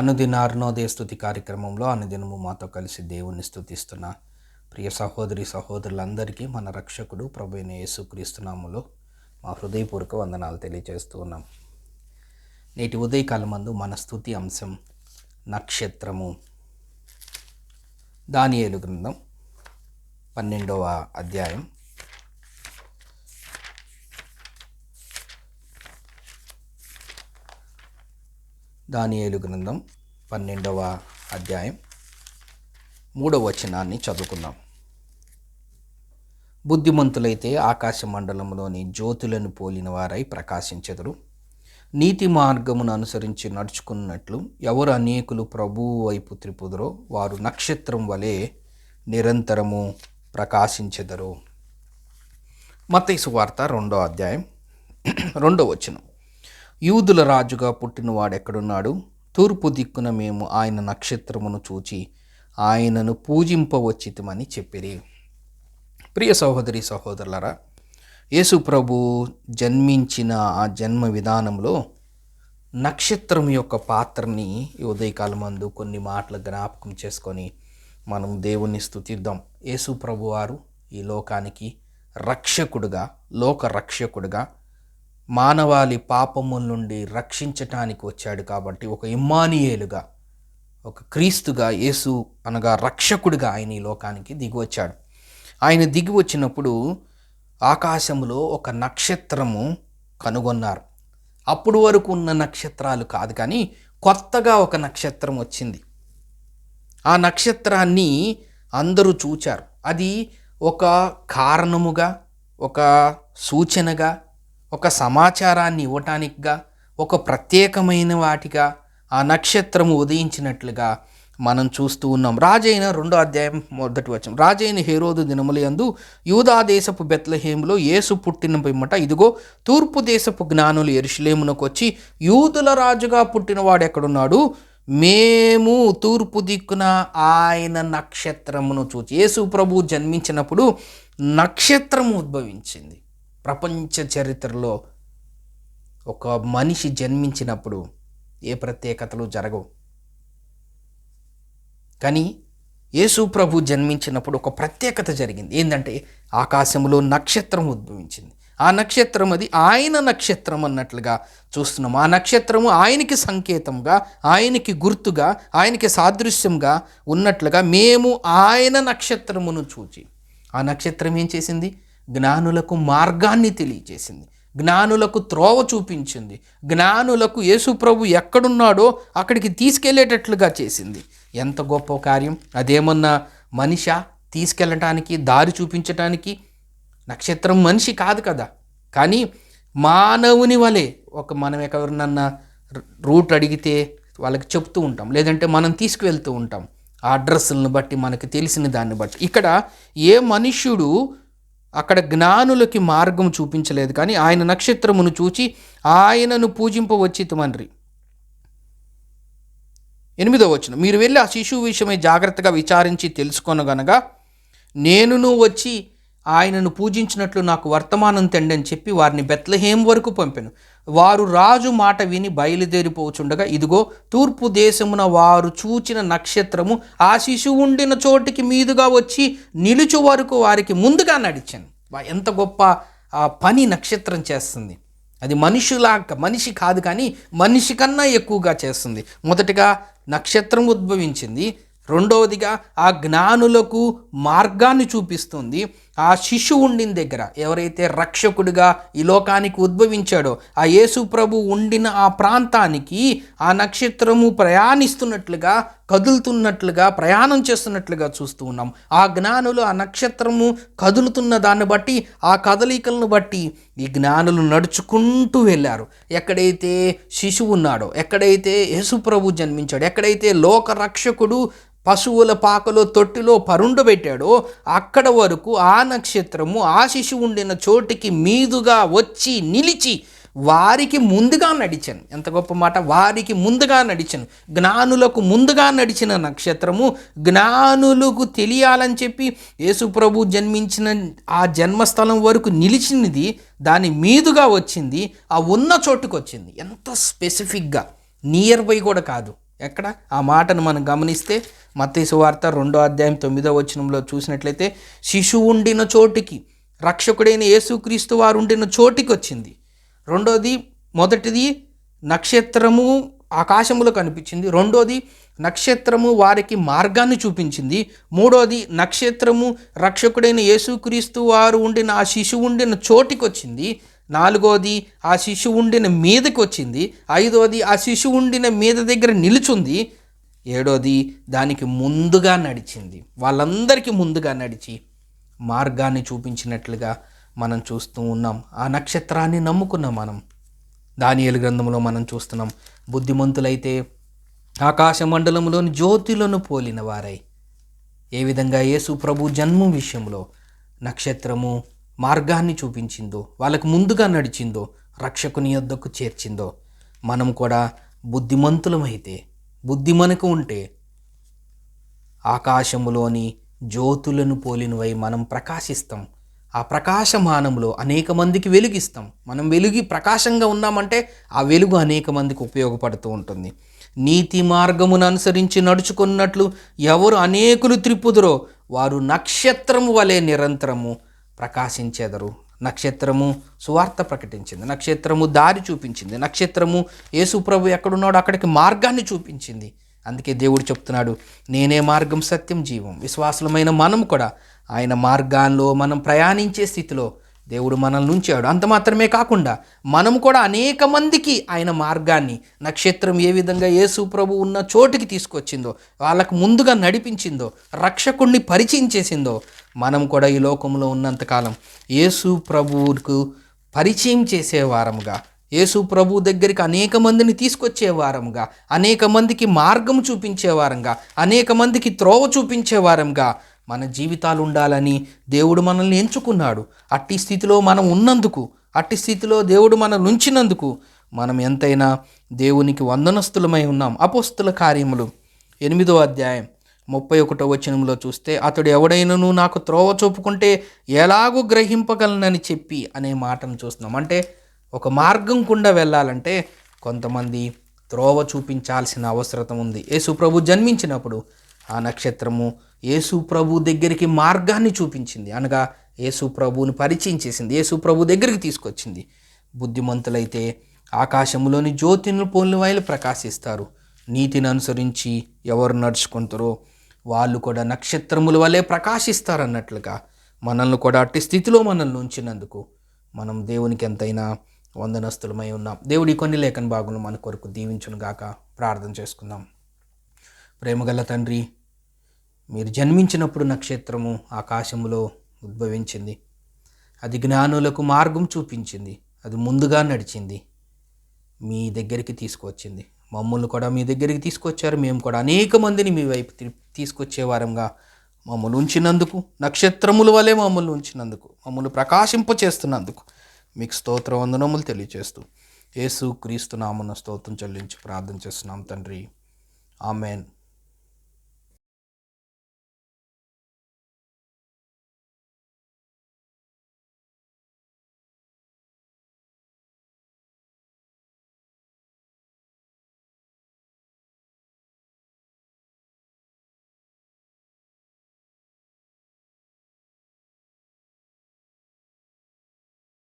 అనుదిన అరుణోదయ స్తుతి కార్యక్రమంలో అనుదినము మాతో కలిసి దేవుణ్ణి స్తుతిస్తున్న ప్రియ సహోదరి సహోదరులందరికీ మన రక్షకుడు ప్రభువైన యేసుక్రీస్తు నామములో మా హృదయపూర్వక వందనాలు తెలియజేస్తూ ఉన్నాం. నేటి ఉదయకాలమందు మన స్తుతి అంశం నక్షత్రము. దానియేలు గ్రంథం 12వ అధ్యాయం దానియేలు గ్రంథం 12వ అధ్యాయం 3వ వచనాన్ని చదువుకుందాం. బుద్ధిమంతులైతే ఆకాశ మండలంలోని జ్యోతులను పోలిన వారై ప్రకాశించెదరు. నీతి మార్గమును అనుసరించి నడుచుకున్నట్లు ఎవరు అనేకులు ప్రభువు వైపు త్రిపుదురో వారు నక్షత్రం వలె నిరంతరము ప్రకాశించెదరు. మత్తయి సువార్త 2వ అధ్యాయం 2వ వచనం. యూదుల రాజుగా పుట్టినవాడెక్కడున్నాడు? తూర్పు దిక్కున మేము ఆయన నక్షత్రమును చూచి ఆయనను పూజింపవచ్చితమని చెప్పిరి. ప్రియ సహోదరి సహోదరులరా, యేసు ప్రభు జన్మించిన ఆ జన్మ విధానంలో నక్షత్రం యొక్క పాత్రని ఈ ఉదయకాలమందు కొన్ని మాటలు జ్ఞాపకం చేసుకొని మనం దేవుణ్ణి స్తుతిద్దాం. యేసు ప్రభు వారు ఈ లోకానికి రక్షకుడుగా, లోక రక్షకుడుగా, మానవాళి పాపముల నుండి రక్షించటానికి వచ్చాడు. కాబట్టి ఒక ఇమ్మానుయేలుగా, ఒక క్రీస్తుగా, యేసు అనగా రక్షకుడిగా ఆయన ఈ లోకానికి దిగి వచ్చాడు. ఆయన దిగి వచ్చినప్పుడు ఆకాశంలో ఒక నక్షత్రము కనుగొన్నారు. అప్పుడు వరకు ఉన్న నక్షత్రాలు కాదు, కానీ కొత్తగా ఒక నక్షత్రం వచ్చింది. ఆ నక్షత్రాన్ని అందరూ చూచారు. అది ఒక కారణముగా, ఒక సూచనగా, ఒక సమాచారాన్ని ఇవ్వటానికిగా, ఒక ప్రత్యేకమైన వాటిగా ఆ నక్షత్రము ఉదయించినట్లుగా మనం చూస్తూ ఉన్నాం. రాజైన 2వ అధ్యాయం 1వ వచనం. రాజైన హేరోదు దినములందు యూదా దేశపు బెత్లెహేములో యేసు పుట్టిన పిమ్మట ఇదిగో తూర్పు దేశపు జ్ఞానులు యెరూషలేమునకు వచ్చి యూదుల రాజుగా పుట్టినవాడు ఎక్కడున్నాడు? మేము తూర్పు దిక్కున ఆయన నక్షత్రమును చూచి. యేసు ప్రభు జన్మించినప్పుడు నక్షత్రము ఉద్భవించింది. ప్రపంచ చరిత్రలో ఒక మనిషి జన్మించినప్పుడు ఏ ప్రత్యేకతలు జరగవు, కానీ యేసు ప్రభు జన్మించినప్పుడు ఒక ప్రత్యేకత జరిగింది. ఏంటంటే ఆకాశంలో నక్షత్రం ఉద్భవించింది. ఆ నక్షత్రం అది ఆయన నక్షత్రం అన్నట్లుగా చూస్తున్నాం. ఆ నక్షత్రము ఆయనకి సంకేతంగా, ఆయనకి గుర్తుగా, ఆయనకి సాదృశ్యంగా ఉన్నట్లుగా మేము ఆయన నక్షత్రమును చూచి. ఆ నక్షత్రం ఏం చేసింది? జ్ఞానులకు మార్గాన్ని తెలియజేసింది, జ్ఞానులకు త్రోవ చూపించింది, జ్ఞానులకు యేసు ప్రభు ఎక్కడున్నాడో అక్కడికి తీసుకెళ్లేటట్లుగా చేసింది. ఎంత గొప్ప కార్యం! అదేమన్నా మనిషా తీసుకెళ్ళటానికి, దారి చూపించటానికి? నక్షత్రం మనిషి కాదు కదా, కానీ మానవుని వలె మనం ఎవరినన్నా రూట్ అడిగితే వాళ్ళకి చెప్తూ ఉంటాం, లేదంటే మనం తీసుకువెళ్తూ ఉంటాం ఆ అడ్రస్లను బట్టి, మనకు తెలిసిన దాన్ని బట్టి. ఇక్కడ ఏ మనుష్యుడు అక్కడ జ్ఞానులకి మార్గం చూపించలేదు, కానీ ఆయన నక్షత్రమును చూచి ఆయనను పూజింపవచ్చితమన్రి. 8వ వచనం. మీరు వెళ్ళి ఆ శిశువు విషయమై జాగ్రత్తగా విచారించి తెలుసుకొనగనగా నేనును వచ్చి ఆయనను పూజించినట్లు నాకు వర్తమానం తెండి అని చెప్పి వారిని బెత్లెహేం వరకు పంపెను. వారు రాజు మాట విని బయలుదేరిపోచుండగా ఇదిగో తూర్పు దేశమున వారు చూచిన నక్షత్రము ఆ శిశువు ఉండిన చోటికి మీదుగా వచ్చి నిలుచు వరకు వారికి ముందుగా నడిచాను. ఎంత గొప్ప పని నక్షత్రం చేస్తుంది! అది మనిషి కాదు, కానీ మనిషి కన్నా ఎక్కువగా చేస్తుంది. మొదటిగా నక్షత్రం ఉద్భవించింది, రెండవదిగా ఆ జ్ఞానులకు మార్గాన్ని చూపిస్తుంది. ఆ శిశువు ఉండిన దగ్గర, ఎవరైతే రక్షకుడిగా ఈ లోకానికి ఉద్భవించాడో ఆ యేసు ప్రభు ఉండిన ఆ ప్రాంతానికి ఆ నక్షత్రము ప్రయాణిస్తున్నట్లుగా, కదులుతున్నట్లుగా, ప్రయాణం చేస్తున్నట్లుగా చూస్తూ ఉన్నాం. ఆ జ్ఞానులు ఆ నక్షత్రము కదులుతున్న దాన్ని బట్టి, ఆ కదలికలను బట్టి ఈ జ్ఞానులు నడుచుకుంటూ వెళ్ళారు. ఎక్కడైతే శిశువు ఉన్నాడో, ఎక్కడైతే యేసు ప్రభు జన్మించాడో, ఎక్కడైతే లోక రక్షకుడు పశువుల పాకలో తొట్టిలో పరుండబెట్టాడో అక్కడ వరకు ఆ నక్షత్రము ఆ శిశువు ఉండిన చోటికి మీదుగా వచ్చి నిలిచి వారికి ముందుగా నడిచాను. ఎంత గొప్ప మాట! వారికి ముందుగా నడిచాను. జ్ఞానులకు ముందుగా నడిచిన నక్షత్రము జ్ఞానులకు తెలియాలని చెప్పి యేసు ప్రభు జన్మించిన ఆ జన్మస్థలం వరకు నిలిచినది, దాని మీదుగా వచ్చింది, ఆ ఉన్న చోటుకు వచ్చింది. ఎంత స్పెసిఫిక్గా, నియర్ బై కూడా కాదు, ఎక్కడ ఆ మాటను మనం గమనిస్తే మత్తయి సువార్త 2:9 చూసినట్లయితే, శిశువు ఉండిన చోటికి, రక్షకుడైన యేసుక్రీస్తు వారు ఉండిన చోటికి వచ్చింది. మొదటిది నక్షత్రము ఆకాశంలో కనిపించింది. రెండోది నక్షత్రము వారికి మార్గాన్ని చూపించింది. మూడోది నక్షత్రము రక్షకుడైన యేసుక్రీస్తు వారు ఉండిన ఆ శిశువు ఉండిన చోటికి వచ్చింది. నాలుగోది ఆ శిశువు ఉండిన మీదకి వచ్చింది. ఐదోది ఆ శిశువు ఉండిన మీద దగ్గర నిలుచుంది. ఏడోది దానికి ముందుగా నడిచింది. వాళ్ళందరికీ ముందుగా నడిచి మార్గాన్ని చూపించినట్లుగా మనం చూస్తూ ఉన్నాం. ఆ నక్షత్రాన్ని నమ్ముకున్నాం మనం. దానియేలు గ్రంథంలో మనం చూస్తున్నాం, బుద్ధిమంతులైతే ఆకాశ మండలంలోని జ్యోతులను పోలిన వారై, ఏ విధంగా యేసు ప్రభు జన్మం విషయంలో నక్షత్రము మార్గాన్ని చూపించిందో, వాళ్ళకు ముందుగా నడిచిందో, రక్షకుని యొద్దకు చేర్చిందో, మనం కూడా బుద్ధిమంతులమైతే, బుద్ధి మనకు ఉంటే ఆకాశములోని జ్యోతులను పోలినవై మనం ప్రకాశిస్తాం. ఆ ప్రకాశమానంలో అనేక మందికి వెలుగిస్తాం. మనం వెలుగి ప్రకాశంగా ఉన్నామంటే ఆ వెలుగు అనేక మందికి ఉపయోగపడుతూ ఉంటుంది. నీతి మార్గమును అనుసరించి నడుచుకున్నట్లు ఎవరు అనేకులు త్రిప్పుదురో వారు నక్షత్రము వలె నిరంతరము ప్రకాశించెదరు. నక్షత్రము సువార్త ప్రకటించింది. నక్షత్రము దారి చూపించింది. నక్షత్రము యేసు ప్రభు ఎక్కడున్నాడో అక్కడికి మార్గాన్ని చూపించింది. అందుకే దేవుడు చెప్తున్నాడు, నేనే మార్గం, సత్యం, జీవం. విశ్వాసులమైన మనం కూడా ఆయన మార్గాల్లో మనం ప్రయాణించే స్థితిలో దేవుడు మనల్ని ఉంచాడు. అంత మాత్రమే కాకుండా మనం కూడా అనేక మందికి ఆయన మార్గాన్ని, నక్షత్రం ఏ విధంగా యేసు ప్రభు ఉన్న చోటికి తీసుకొచ్చిందో, వాళ్ళకు ముందుగా నడిపించిందో, రక్షకుణ్ణి పరిచయం చేసిందో, మనం కూడా ఈ లోకంలో ఉన్నంతకాలం యేసు ప్రభువుకు పరిచయం చేసేవారముగా, యేసు ప్రభు దగ్గరికి అనేక మందిని తీసుకొచ్చేవారంగా, అనేక మందికి మార్గం చూపించేవారంగా, అనేక మందికి త్రోవ చూపించేవారంగా మన జీవితాలు ఉండాలని దేవుడు మనల్ని ఎంచుకున్నాడు. అట్టి స్థితిలో మనం ఉన్నందుకు, అట్టి స్థితిలో దేవుడు మనల్ని ఉంచినందుకు మనం ఎంతైనా దేవునికి వందనస్తులమై ఉన్నాం. అపోస్తుల కార్యములు 8:31 చూస్తే, అతడు ఎవడైనను నాకు త్రోవ చూపుకుంటే ఎలాగూ గ్రహింపగలనని చెప్పి అనే మాటను చూస్తున్నాం. అంటే ఒక మార్గం గుండా వెళ్ళాలంటే కొంతమంది త్రోవ చూపించాల్సిన అవసరం ఉంది. యేసు ప్రభు జన్మించినప్పుడు ఆ నక్షత్రము యేసు ప్రభు దగ్గరికి మార్గాన్ని చూపించింది. అనగా యేసు ప్రభువుని పరిచయం చేసింది, యేసు ప్రభు దగ్గరికి తీసుకొచ్చింది. బుద్ధిమంతులైతే ఆకాశంలోని జ్యోతిని పోలిన వాళ్ళు ప్రకాశిస్తారు. నీతిని అనుసరించి ఎవరు నడుచుకుంటారో వాళ్ళు కూడా నక్షత్రముల వలె ప్రకాశిస్తారన్నట్లుగా మనల్ని కూడా అట్టి స్థితిలో మనల్ని ఉంచినందుకు మనం దేవునికి ఎంతైనా వందనస్తులమై ఉన్నాం. దేవుడి కొన్ని లేఖన భాగంలో మన కొరకు దీవించును గాక. ప్రార్థన చేసుకుందాం. ప్రేమగల తండ్రి, మీరు జన్మించినప్పుడు నక్షత్రము ఆకాశములో ఉద్భవించింది. అది జ్ఞానులకు మార్గం చూపించింది. అది ముందుగా నడిచింది, మీ దగ్గరికి తీసుకొచ్చింది. మమ్మల్ని కూడా మీ దగ్గరికి తీసుకొచ్చారు. మేము కూడా అనేక మందిని మీ వైపు తీసుకొచ్చేవారంగా మమ్మల్ని ఉంచినందుకు, నక్షత్రముల వలె మమ్మల్ని ఉంచినందుకు, మమ్మల్ని ప్రకాశింపచేస్తున్నందుకు మీకు స్తోత్ర వందనములు తెలియజేస్తూ యేసు క్రీస్తు నామమున స్తోత్రం చెల్లించి ప్రార్థన చేస్తున్నాం తండ్రి. ఆమెన్.